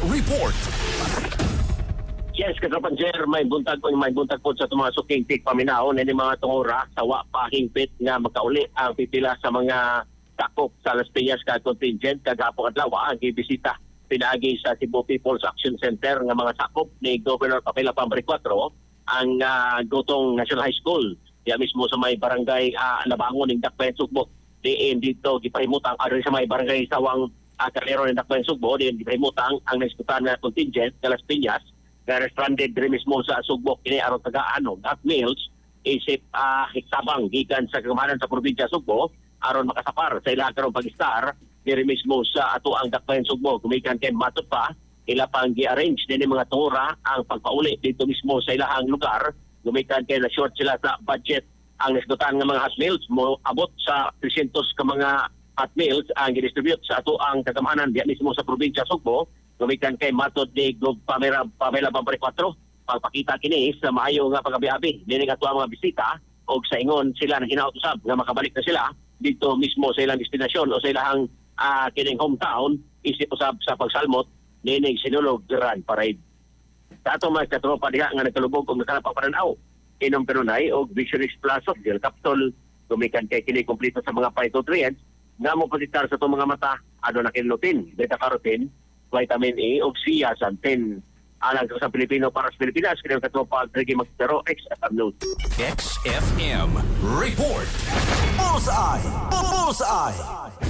Report. Yes, kasapan sir, may buntag po sa tumasuking tik paminaw na mga tungura sa wa pa hingpit nga magkauli ang pipila sa mga sakop sa Las Piñas ka contingent kagapon adlaw ang gibisita pinagi sa Cebu People's Action Center nga mga sakop ni Governor Papela Pambray 4 ang Gotong National High School. Diya mismo sa may barangay Nabangon ng Dakbayan Sugbo. Diin dito gipahimutang sa may barangay Sawang Calero ng Dakbayan Sugbo. Diin gipahimutang ang naiskutan na contingent sa Las Piñas na stranded rin mismo sa Sugbo kini aron taga-anom at meals isip hiktabang gikan sa kagamanan sa probinsya Sugbo aron makasapar sa ilang karong pag-star diri mismo sa ato ang Dakbayan Sugbo gumikan kay matod pa ila pang gi-arrange din mga tungura ang pagpauli dito mismo sa ilahang lugar gumikan kay na short sila sa budget ang nasgutan nga mga hot meals mo abot sa 300 ka mga hot meals ang gi-distribute sa ato ang kagamanan diya mismo sa probinsya Sugbo gumikan kay matod ni Gov Pamela Pambray 4 pagpakita kini sa maayo nga pagabi-abi dili nga tuwa mga bisita o sa ingon sila nang hinautusab nga makabalik na sila dito mismo sa ilang destinasyon o sa ilang kining hometown isip usab sa pagsalmot nining sinulog Grand Parade. Sa ato mga katropa diha nga nagkalubog og nakalapaparanaw inom kanunay og Visionaries Plaza of Del Capitol gumikan kay kini kompleto sa mga phytonutrients nga mo positar sa itong mga mata ano na kinutin, beta-carotene, vitamin A o zeaxanthin. Alang sa Pilipino para sa Pilipinas, kaya katropa Gregi Magtero, XFM News. XFM Report. Bullseye! Bullseye!